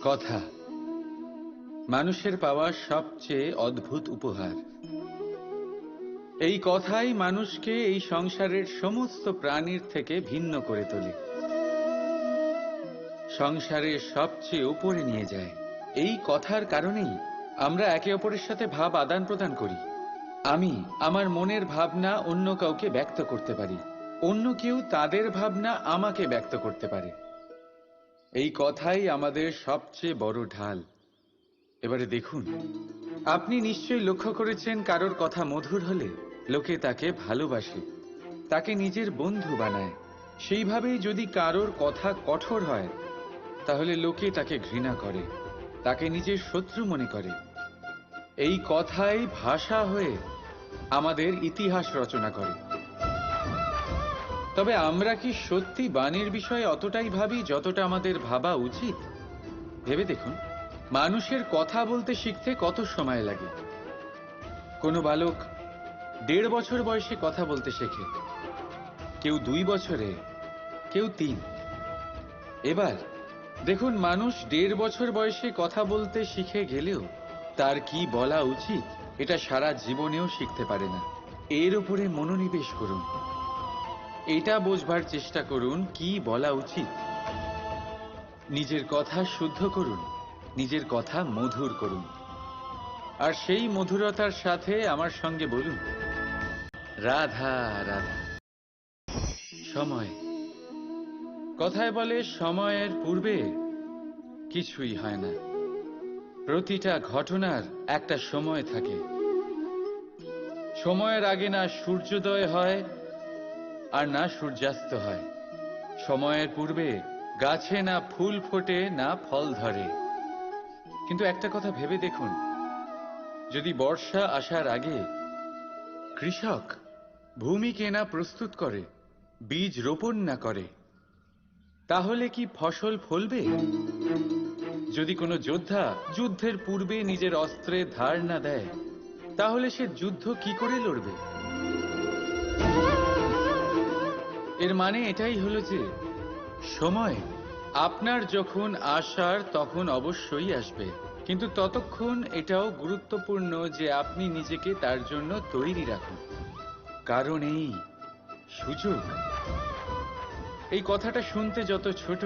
কথা মানুষের পাওয়া সবচেয়ে অদ্ভুত উপহার। এই কথাই মানুষকে এই সংসারের সমস্ত প্রাণীর থেকে ভিন্ন করে তোলে, সংসারের সবচেয়ে উপরে নিয়ে যায়। এই কথার কারণেই আমরা একে অপরের সাথে ভাব আদান প্রদান করি। আমি আমার মনের ভাবনা অন্য কাউকে ব্যক্ত করতে পারি, অন্য কেউ তাদের ভাবনা আমাকে ব্যক্ত করতে পারে। এই কথাই আমাদের সবচেয়ে বড় ঢাল। এবারে দেখুন, আপনি নিশ্চয়ই লক্ষ্য করেছেন, কারোর কথা মধুর হলে লোকে তাকে ভালোবাসে, তাকে নিজের বন্ধু বানায়। সেইভাবেই যদি কারোর কথা কঠোর হয়, তাহলে লোকে তাকে ঘৃণা করে, তাকে নিজের শত্রু মনে করে। এই কথাই ভাষা হয়ে আমাদের ইতিহাস রচনা করে। তবে আমরা কি সত্যি বাণীর বিষয়ে অতটাই ভাবি যতটা আমাদের ভাবা উচিত? ভেবে দেখুন, মানুষের কথা বলতে শিখতে কত সময় লাগে। কোনো বালক 1.5 বছর বয়সে কথা বলতে শেখে, কেউ 2 বছরে, কেউ 3। এবার দেখুন, মানুষ 1.5 বছর বয়সে কথা বলতে শিখে গেলেও তার কি বলা উচিত এটা সারা জীবনেও শিখতে পারে না। এর উপরে মনোনিবেশ করুন, এটা বোঝবার চেষ্টা করুন কি বলা উচিত। নিজের কথা শুদ্ধ করুন, নিজের কথা মধুর করুন, আর সেই মধুরতার সাথে আমার সঙ্গে বলুন, রাধা রাধা। সময়, কথায় বলে সময়ের পূর্বে কিছুই হয় না। প্রতিটা ঘটনার একটা সময় থাকে। সময়ের আগে না সূর্যোদয় হয় আর না সূর্যাস্ত হয়। সময়ের পূর্বে গাছে না ফুল ফোটে না ফল ধরে। কিন্তু একটা কথা ভেবে দেখুন, যদি বর্ষা আসার আগে কৃষক ভূমিকে না প্রস্তুত করে, বীজ রোপণ না করে, তাহলে কি ফসল ফলবে? যদি কোনো যোদ্ধা যুদ্ধের পূর্বে নিজের অস্ত্রের ধার না দেয়, তাহলে সে যুদ্ধ কি করে লড়বে? এর মানে এটাই হলো যে সময় আপনার যখন আসার তখন অবশ্যই আসবে, কিন্তু ততক্ষণ এটাও গুরুত্বপূর্ণ যে আপনি নিজেকে তার জন্য তৈরি রাখুন। কারণ এই সুযোগ, এই কথাটা শুনতে যত ছোট,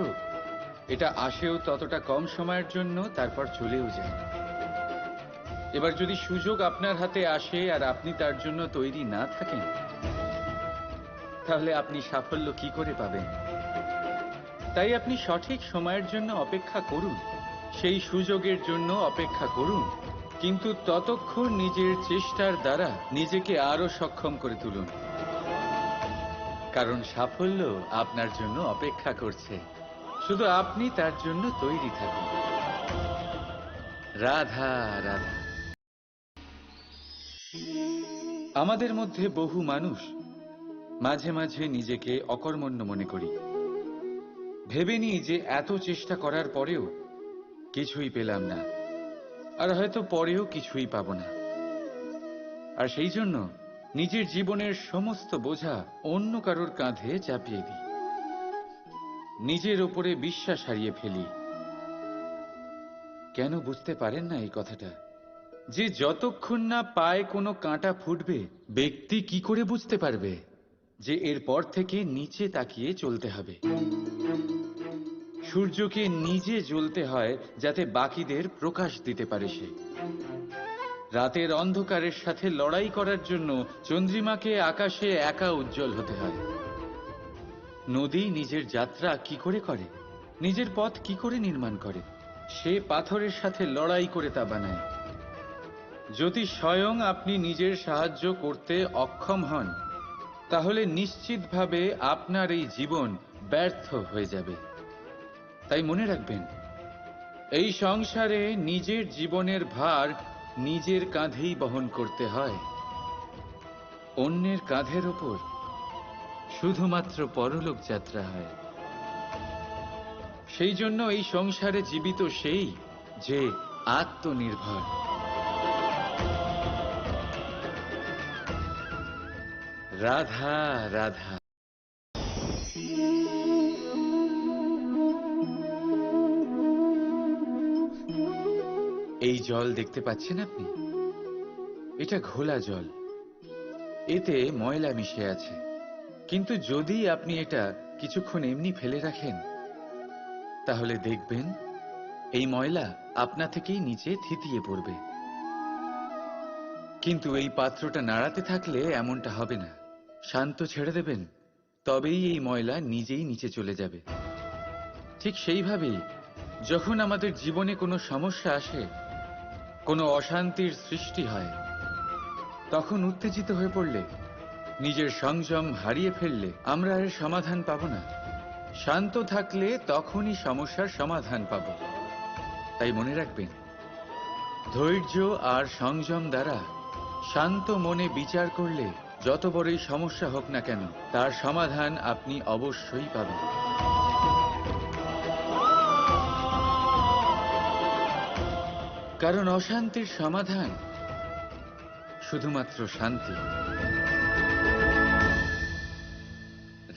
এটা আসেও ততটা কম সময়ের জন্য, তারপর চলেও যায়। এবার যদি সুযোগ আপনার হাতে আসে আর আপনি তার জন্য তৈরি না থাকেন, তাহলে আপনি সাফল্য কি করে পাবেন? তাই আপনি সঠিক সময়ের জন্য অপেক্ষা করুন, সেই সুযোগের জন্য অপেক্ষা করুন, কিন্তু ততক্ষণ নিজের চেষ্টার দ্বারা নিজেকে আরো সক্ষম করে তুলুন, কারণ সাফল্য আপনার জন্য অপেক্ষা করছে। শুধু আপনি তার জন্য তৈরি থাকুন। রাধা রাধা। আমাদের মধ্যে বহু মানুষ মাঝে মাঝে নিজেকে অকর্মণ্য মনে করি, ভেবে নিই যে এত চেষ্টা করার পরেও কিছুই পেলাম না, আর হয়তো পরেও কিছুই পাবো না। আর সেই জন্য নিজের জীবনের সমস্ত বোঝা অন্য কারোর কাঁধে চাপিয়ে দিই, নিজের ওপরে বিশ্বাস হারিয়ে ফেলি। কেন বুঝতে পারেন না এই কথাটা? যে যতক্ষণ না পায়ে কোনো কাঁটা ফুটবে, ব্যক্তি কি করে বুঝতে পারবে যে এরপর থেকে নিচে তাকিয়ে চলতে হবে? সূর্যকে নিজে জ্বলতে হয় যাতে বাকিদের প্রকাশ দিতে পারে সে। রাতের অন্ধকারের সাথে লড়াই করার জন্য চন্দ্রিমাকে আকাশে একা উজ্জ্বল হতে হয়। নদী নিজের যাত্রা কি করে করে, নিজের পথ কি করে নির্মাণ করে? সে পাথরের সাথে লড়াই করে তা বানায়। যদি স্বয়ং আপনি নিজের সাহায্য করতে অক্ষম হন, তাহলে নিশ্চিতভাবে আপনার এই জীবন ব্যর্থ হয়ে যাবে। তাই মনে রাখবেন, এই সংসারে নিজের জীবনের ভার নিজের কাঁধেই বহন করতে হয়। অন্যের কাঁধের ওপর শুধুমাত্র পরলোক যাত্রা হয়। সেই জন্য এই সংসারে জীবিত সেই যে আত্মনির্ভর। রাধা রাধা। জল দেখতে পাচ্ছেন আপনি? এটা ঘোলা জল, এতে ময়লা মিশে আছে। কিন্তু যদি আপনি এটা কিছুক্ষণ এমনি ফেলে রাখেন, তাহলে দেখবেন এই ময়লা আপনা থেকেই নিচে থিতিয়ে পড়বে। কিন্তু এই পাত্রটা নাড়াতে থাকলে এমনটা হবে না। শান্ত ছেড়ে দেবেন, তবেই এই ময়লা নিজেই নিচে চলে যাবে। ঠিক সেইভাবেই যখন আমাদের জীবনে কোনো সমস্যা আসে, কোনো অশান্তির সৃষ্টি হয়, তখন উত্তেজিত হয়ে পড়লে, নিজের সংযম হারিয়ে ফেললে আমরা এর সমাধান পাব না। শান্ত থাকলে তখনই সমস্যার সমাধান পাব। তাই মনে রাখবেন, ধৈর্য আর সংযম দ্বারা শান্ত মনে বিচার করলে যত বড়ই সমস্যা হোক না কেন, তার সমাধান আপনি অবশ্যই পাবেন। কারণ অশান্তির সমাধান শুধুমাত্র শান্তি।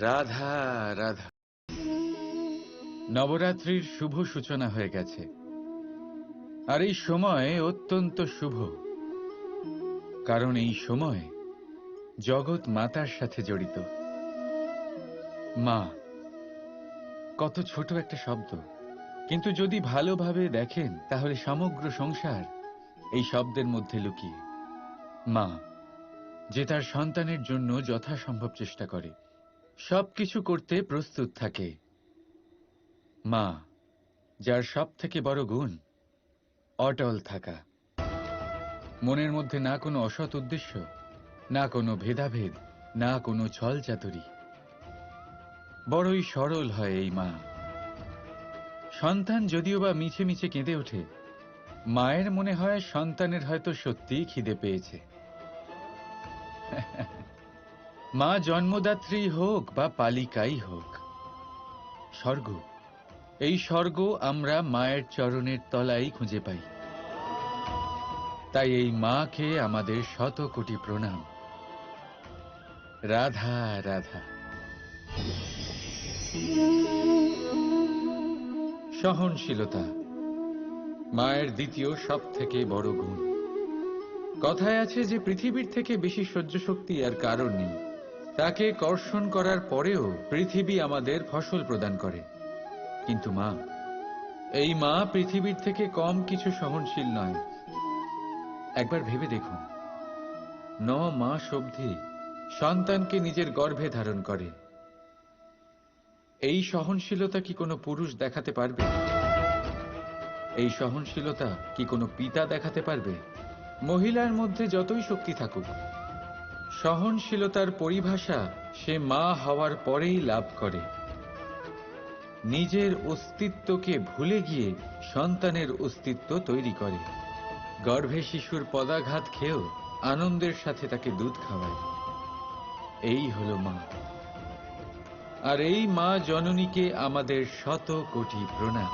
রাধা রাধা। নবরাত্রির শুভ সূচনা হয়ে গেছে, আর এই সময় অত্যন্ত শুভ, কারণ এই সময় জগৎ মাতার সাথে জড়িত। মা কত ছোট একটা শব্দ, কিন্তু যদি ভালোভাবে দেখেন তাহলে সমগ্র সংসার এই শব্দের মধ্যে লুকিয়ে। মা যে তার সন্তানের জন্য যথাসম্ভব চেষ্টা করে, সবকিছু করতে প্রস্তুত থাকে। মা যার সব থেকে বড় গুণ অটল থাকা। মনের মধ্যে না কোনো অসৎ উদ্দেশ্য, না কোনো ভেদাভেদ, না কোনো ছল চাতুরি। বড়ই সরল হয় এই মা। সন্তান যদিও বা মিছে মিছে কেঁদে ওঠে, মায়ের মনে হয় সন্তানের হয়তো সত্যিই খিদে পেয়েছে। মা জন্মদাত্রী হোক বা পালিকাই হোক, স্বর্গ, এই স্বর্গ আমরা মায়ের চরণের তলায় খুঁজে পাই। তাই এই মাকে আমাদের শত কোটি প্রণাম। রাধা রাধা। সহনশীলতা মায়ের দ্বিতীয় সব থেকে বড় গুণ। কথায় আছে যে পৃথিবীর থেকে বেশি সহ্য শক্তি আর কারণ নেই। তাকে কর্ষণ করার পরেও পৃথিবী আমাদের ফসল প্রদান করে, কিন্তু মা, এই মা পৃথিবীর থেকে কম কিছু সহনশীল নয়। একবার ভেবে দেখুন, 9 মাস অবধি সন্তানকে নিজের গর্ভে ধারণ করে। এই সহনশীলতা কি কোনো পুরুষ দেখাতে পারবে? এই সহনশীলতা কি কোনো পিতা দেখাতে পারবে? মহিলার মধ্যে যতই শক্তি থাকুক, সহনশীলতার পরিভাষা সে মা হওয়ার পরেই লাভ করে। নিজের অস্তিত্বকে ভুলে গিয়ে সন্তানের অস্তিত্ব তৈরি করে। গর্ভে শিশুর পদাঘাত খেয়েও আনন্দের সাথে তাকে দুধ খাওয়ায়। এই হলো মা। আর এই মা জননীকে আমাদের শত কোটি প্রণাম।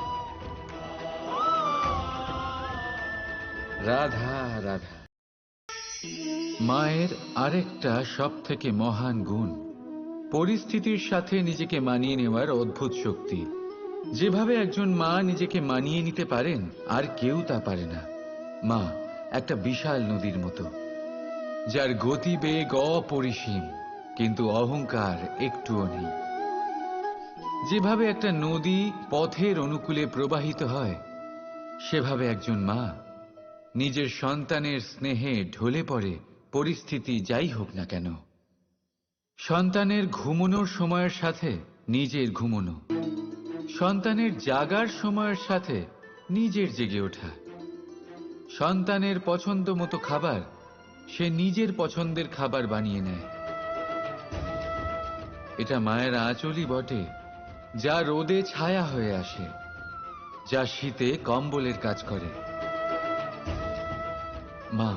রাধা রাধা। মায়ের আরেকটা সব থেকে মহান গুণ, পরিস্থিতির সাথে নিজেকে মানিয়ে নেওয়ার অদ্ভুত শক্তি। যেভাবে একজন মা নিজেকে মানিয়ে নিতে পারেন, আর কেউ তা পারে না। মা একটা বিশাল নদীর মতো, যার গতিবেগ অপরিসীম, কিন্তু অহংকার একটুও নেই। যেভাবে একটা নদী পথের অনুকূলে প্রবাহিত হয়, সেভাবে একজন মা নিজের সন্তানের স্নেহে ঢলে পড়ে, পরিস্থিতি যাই হোক না কেন। সন্তানের ঘুমানোর সময়ের সাথে নিজের ঘুমানো, সন্তানের জাগার সময়ের সাথে নিজের জেগে ওঠা, সন্তানের পছন্দ মতো খাবার সে নিজের পছন্দের খাবার বানিয়ে নেয়। এটা মায়ের আঁচলই বটে, যা রোদে ছায়া হয়ে আসে, যা শীতে কম্বলের কাজ করে। মা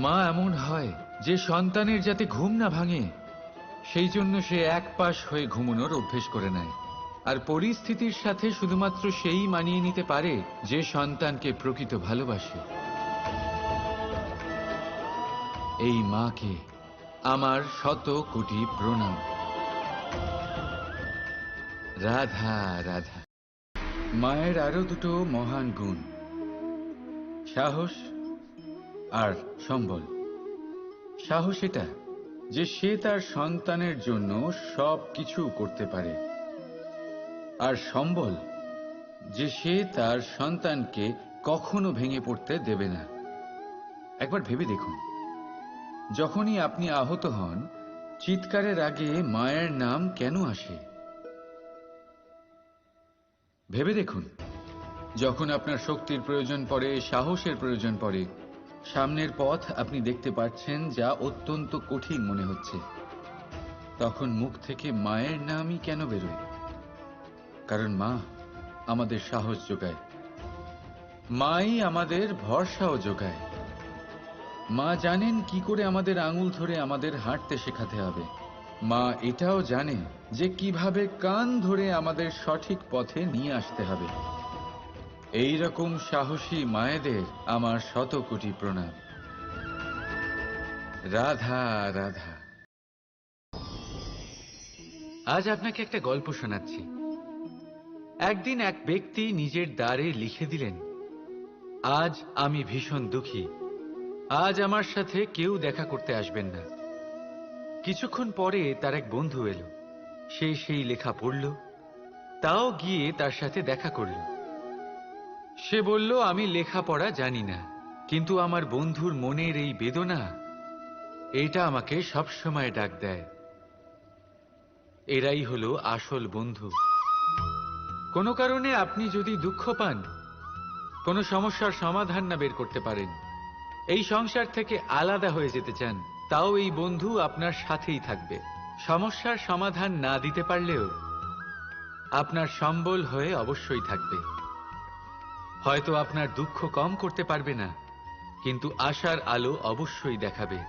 মা এমন হয় যে সন্তানের যাতে ঘুম না ভাঙে, সেই জন্য সে এক পাশ হয়ে ঘুমানোর অভ্যেস করে নেয়। আর পরিস্থিতির সাথে শুধুমাত্র সেই মানিয়ে নিতে পারে যে সন্তানকে প্রকৃত ভালোবাসে। এই মাকে আমার শত কোটি প্রণাম। রাধা রাধা। মায়ের আরো দুটো মহান গুণ। সাহস আর সম্বল। সাহস এটা যে সে তার সন্তানের জন্য সব কিছু করতে পারে, আর সম্বল যে সে তার সন্তানকে কখনো ভেঙে পড়তে দেবে না। একবার ভেবে দেখুন, যখনই আপনি আহত হন, চিৎকারের আগে মায়ের নাম কেন আসে? ভেবে দেখুন, যখন আপনার শক্তির প্রয়োজন পড়ে, সাহসের প্রয়োজন পড়ে, সামনের পথ আপনি দেখতে পাচ্ছেন যা অত্যন্ত কঠিন মনে হচ্ছে, তখন মুখ থেকে মায়ের নামই কেন বেরোয়? কারণ মা আমাদের সাহস যোগায়, মাই আমাদের ভরসাও যোগায়। মা জানেন কি করে আমাদের আঙুল ধরে আমাদের হাঁটতে শেখাতে হবে। মা এটাও জানে যে কিভাবে কান ধরে আমাদের সঠিক পথে নিয়ে আসতে হবে। এই রকম সাহসী মায়েদের আমার শত কোটি প্রণাম। রাধা রাধা। আজ আপনাকে একটা গল্প শোনাচ্ছি। একদিন এক ব্যক্তি নিজের দ্বারে লিখে দিলেন, আজ আমি ভীষণ দুঃখী, আজ আমার সাথে কেউ দেখা করতে আসবেন না। কিছুক্ষণ পরে তার এক বন্ধু এলো, সে সেই লেখা পড়ল, তাও গিয়ে তার সাথে দেখা করল। সে বলল, আমি লেখাপড়া জানি না, কিন্তু আমার বন্ধুর মনের এই বেদনা, এটা আমাকে সবসময় ডাক দেয়। এরাই হলো আসল বন্ধু। কোনো কারণে আপনি যদি দুঃখ পান, কোনো সমস্যার সমাধান না বের করতে পারেন, এই সংসার থেকে আলাদা হয়ে যেতে চান, তাও এই বন্ধু আপনার সাথেই থাকবে। সমস্যার সমাধান না দিতে পারলেও আপনার সম্বল হয়ে অবশ্যই থাকবে। হয়তো আপনার দুঃখ কম করতে পারবে না, কিন্তু আশার আলো অবশ্যই দেখাবে।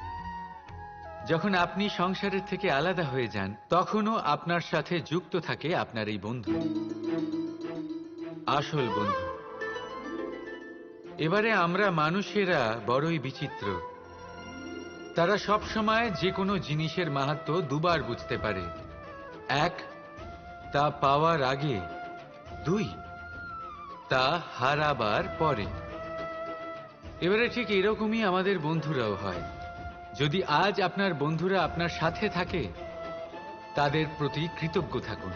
যখন আপনি সংসারের থেকে আলাদা হয়ে যান, তখনও আপনার সাথে যুক্ত থাকে আপনার এই বন্ধু, আসল বন্ধু। এবারে আমরা মানুষেরা বড়ই বিচিত্র। তারা সব সময় যে কোনো জিনিসের মাহাত্ম্য দুবার বুঝতে পারে। এক, তা পাওয়ার আগে। দুই, তা হারাবার পরে। এবারে ঠিক এরকমই আমাদের বন্ধুরাও হয়। যদি আজ আপনার বন্ধুরা আপনার সাথে থাকে, তাদের প্রতি কৃতজ্ঞ থাকুন,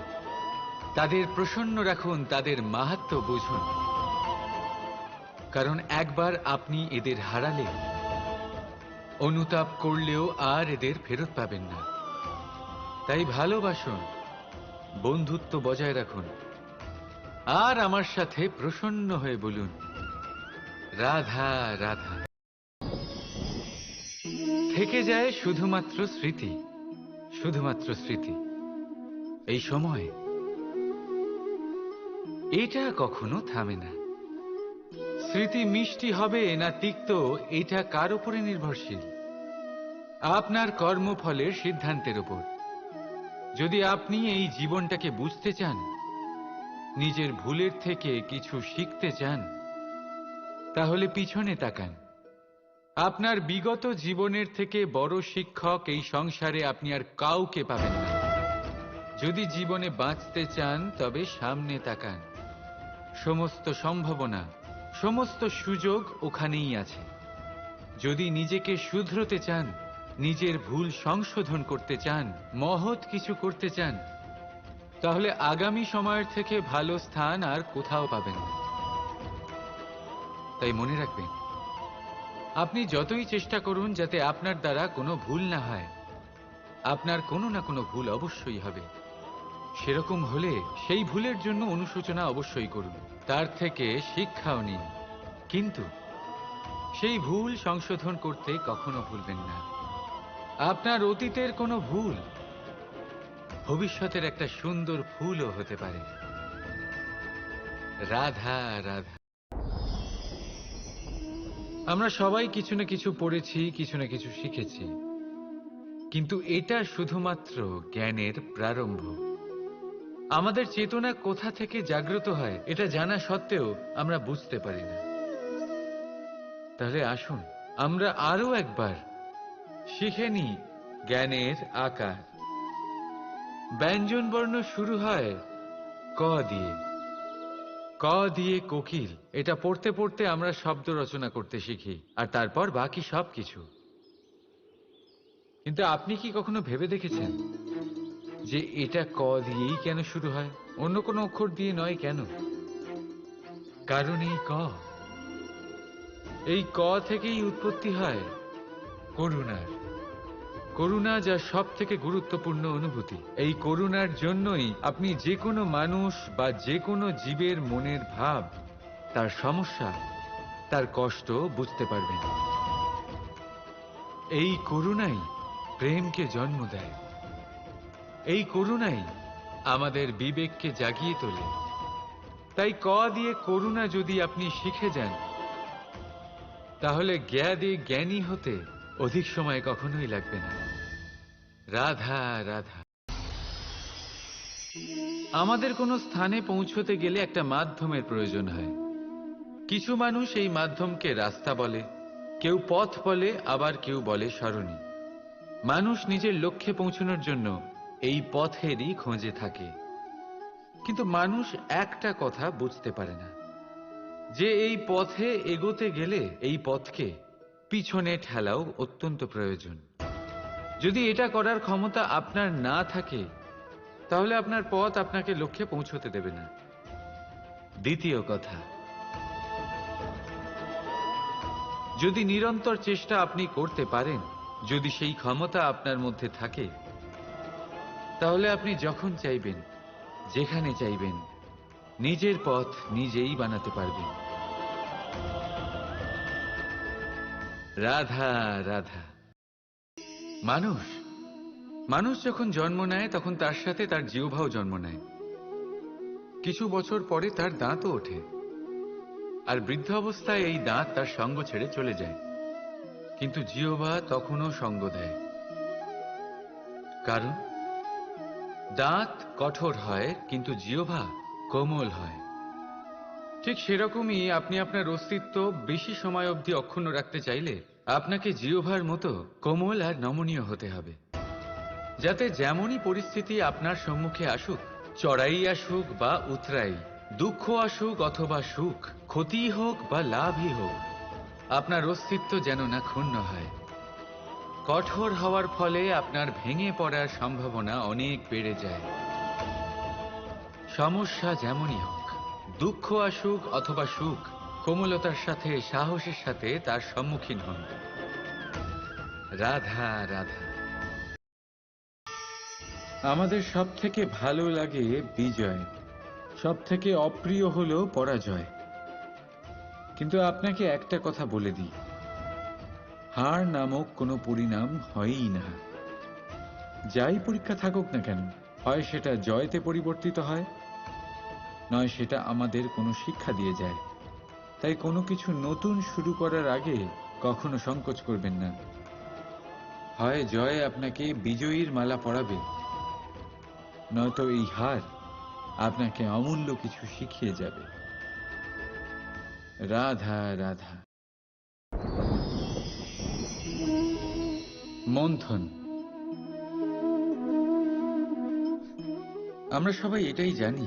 তাদের প্রসন্ন রাখুন, তাদের মাহাত্ম্য বুঝুন। কারণ একবার আপনি এদের হারালে, অনুতাপ করলেও আর এদের ফেরত পাবেন না। তাই ভালোবাসুন, বন্ধুত্ব বজায় রাখুন, আর আমার সাথে প্রসন্ন হয়ে বলুন, রাধা রাধা। থেকে যায় শুধুমাত্র স্মৃতি, শুধুমাত্র স্মৃতি। এই সময় এটা কখনো থামে না। স্মৃতি মিষ্টি হবে না তিক্ত, এটা কার উপরে নির্ভরশীল? আপনার কর্মফলের সিদ্ধান্তের উপর। যদি আপনি এই জীবনটাকে বুঝতে চান, নিজের ভুলের থেকে কিছু শিখতে চান, তাহলে পিছনে তাকান। আপনার বিগত জীবনের থেকে বড় শিক্ষক এই সংসারে আপনি আর কাউকে পাবেন না। যদি জীবনে বাঁচতে চান, তবে সামনে তাকান। সমস্ত সম্ভাবনা, সমস্ত সুযোগ ওখানেই আছে। যদি নিজেকে শুধরোতে চান, নিজের ভুল সংশোধন করতে চান, মহৎ কিছু করতে চান, তাহলে আগামী সময়ের থেকে ভালো স্থান আর কোথাও পাবেন না। তাই মনে রাখবেন, আপনি যতই চেষ্টা করুন যাতে আপনার দ্বারা কোনো ভুল না হয়, আপনার কোনো না কোনো ভুল অবশ্যই হবে। সেরকম হলে সেই ভুলের জন্য অনুশোচনা অবশ্যই করুন, তার থেকে শিক্ষাও নিন। কিন্তু সেই ভুল সংশোধন করতে কখনো ভুলবেন না। আপনার অতীতের কোনো ভুল ভবিষ্যতের একটা সুন্দর ফুলও হতে পারে। রাধা রাধা। আমরা সবাই কিছু না কিছু পড়েছি, কিছু না কিছু শিখেছি, কিন্তু এটা শুধুমাত্র জ্ঞানের প্রারম্ভ। আমাদের চেতনা কোথা থেকে জাগ্রত হয়, এটা জানা সত্ত্বেও আমরা বুঝতে পারি না। তাহলে আসুন আমরা আরো একবার শিখে নিই জ্ঞানের আকার। ব্যঞ্জন বর্ণ শুরু হয় ক দিয়ে। ক ক দিয়ে কোকিল, এটা পড়তে পড়তে আমরা শব্দ রচনা করতে শিখি, আর তারপর বাকি সব কিছু। কিন্তু আপনি কি কখনো ভেবে দেখেছেন যে এটা ক দিয়েই কেন শুরু হয়, অন্য কোনো অক্ষর দিয়ে নয় কেন? কারণ এই ক থেকেই উৎপত্তি হয় করুণার। করুণা যা সব থেকে গুরুত্বপূর্ণ অনুভূতি। এই করুণার জন্যই আপনি যে কোনো মানুষ বা যে কোনো জীবের মনের ভাব, তার সমস্যা, তার কষ্ট বুঝতে পারবেন। এই করুণাই প্রেমকে জন্ম দেয়। এই করুণাই আমাদের বিবেককে জাগিয়ে তোলে। তাই ক দিয়ে করুণা যদি আপনি শিখে যান, তাহলে জ্ঞানে জ্ঞানী হতে অধিক সময় কখনোই লাগবে না। রাধা রাধা। আমাদের কোনো স্থানে পৌঁছতে গেলে একটা মাধ্যমের প্রয়োজন হয়। কিছু মানুষ এই মাধ্যমকে রাস্তা বলে, কেউ পথ বলে, আবার কেউ বলে সরণি। মানুষ নিজের লক্ষ্যে পৌঁছানোর জন্য এই পথেরই খোঁজে থাকে। কিন্তু মানুষ একটা কথা বুঝতে পারে না, যে এই পথে এগোতে গেলে এই পথকে পিছনে ঠেলাও অত্যন্ত প্রয়োজন। যদি এটা করার ক্ষমতা আপনার না থাকে, তাহলে আপনার পথ আপনাকে লক্ষ্যে পৌঁছতে দেবে না। দ্বিতীয় কথা, যদি নিরন্তর চেষ্টা আপনি করতে পারেন, যদি সেই ক্ষমতা আপনার মধ্যে থাকে, তাহলে আপনি যখন চাইবেন, যেখানে চাইবেন, নিজের পথ নিজেই বানাতে পারবেন। রাধা রাধা। মানুষ মানুষ যখন জন্ম নেয়, তখন তার সাথে তার জিহ্বাও জন্ম নেয়। কিছু বছর পরে তার দাঁতও ওঠে, আর বৃদ্ধ অবস্থায় এই দাঁত তার সঙ্গ ছেড়ে চলে যায়। কিন্তু জিহ্বা তখনও সঙ্গ দেয়, কারণ দাঁত কঠোর হয় কিন্তু জিহ্বা কোমল হয়। ঠিক সেরকমই আপনি আপনার অস্তিত্ব বেশি সময় অবধি অক্ষুণ্ণ রাখতে চাইলে আপনাকে জিহ্বার মতো কোমল আর নমনীয় হতে হবে, যাতে যেমনই পরিস্থিতি আপনার সম্মুখে আসুক, চড়াই আসুক বা উতরাই, দুঃখ আসুক অথবা সুখ, ক্ষতি হোক বা লাভই হোক, আপনার অস্তিত্ব যেন না ক্ষুণ্ণ হয়। কঠোর হওয়ার ফলে আপনার ভেঙে পড়ার সম্ভাবনা অনেক বেড়ে যায়। সমস্যা যেমনই হোক, দুঃখ আসুক অথবা সুখ, কোমলতার সাথে, সাহসের সাথে তার সম্মুখীন হন। রাধা রাধা। আমাদের সব থেকে ভালো লাগে বিজয়, সব থেকে অপ্রিয় হলো পরাজয়। কিন্তু আপনাকে একটা কথা বলে দিই, হার নামক কোনো পরিণাম হয়ই না। যাই পরীক্ষা থাকুক না কেন, হয় সেটা জয়তে পরিবর্তিত হয়, নয় সেটা আমাদের কোনো শিক্ষা দিয়ে যায়। তাই কোনো কিছু নতুন শুরু করার আগে কখনো সংকোচ করবেন না। হয় জয় আপনাকে বিজয়ীর মালা পরাবে, নয়তো এই হার আপনাকে অমূল্য কিছু শিখিয়ে যাবে। রাধা রাধা। মন্থন। আমরা সবাই এটাই জানি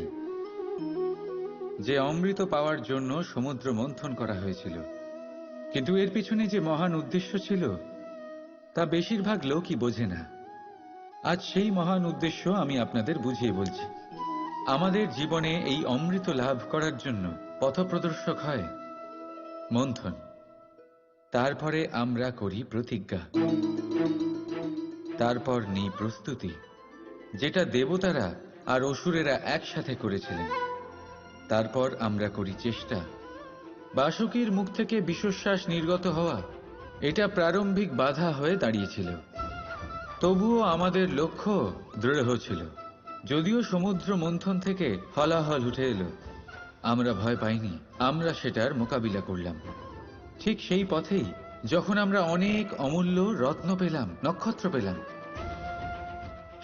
যে অমৃত পাওয়ার জন্য সমুদ্র মন্থন করা হয়েছিল, কিন্তু এর পিছনে যে মহান উদ্দেশ্য ছিল তা বেশিরভাগ লোকই বোঝে না। আজ সেই মহান উদ্দেশ্য আমি আপনাদের বুঝিয়ে বলছি। আমাদের জীবনে এই অমৃত লাভ করার জন্য পথপ্রদর্শক হয় মন্থন। তারপরে আমরা করি প্রতিজ্ঞা, তারপর নিই প্রস্তুতি, যেটা দেবতারা আর অসুরেরা একসাথে করেছিলেন। তারপর আমরা করি চেষ্টা। বাসুকীর মুখ থেকে বিশ্বশ্বাস নির্গত হওয়া, এটা প্রারম্ভিক বাধা হয়ে দাঁড়িয়েছিল। তবুও আমাদের লক্ষ্য দৃঢ় ছিল। যদিও সমুদ্র মন্থন থেকে ফলাফল উঠে এলো, আমরা ভয় পাইনি, আমরা সেটার মোকাবিলা করলাম। ঠিক সেই পথেই যখন আমরা অনেক অমূল্য রত্ন পেলাম, নক্ষত্র পেলাম,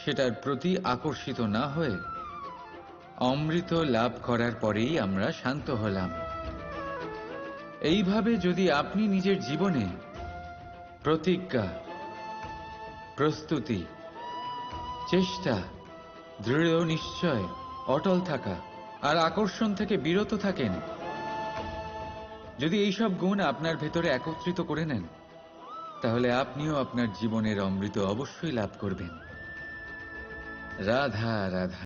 সেটার প্রতি আকর্ষিত না হয়ে অমৃত লাভ করার পরেই আমরা শান্ত হলাম। এইভাবে যদি আপনি নিজের জীবনে প্রতিজ্ঞা, প্রস্তুতি, চেষ্টা, দৃঢ় নিশ্চয়, অটল থাকা আর আকর্ষণ থেকে বিরত থাকেন, যদি এইসব গুণ আপনার ভেতরে একত্রিত করে নেন, তাহলে আপনিও আপনার জীবনের অমৃত অবশ্যই লাভ করবেন। রাধা রাধা।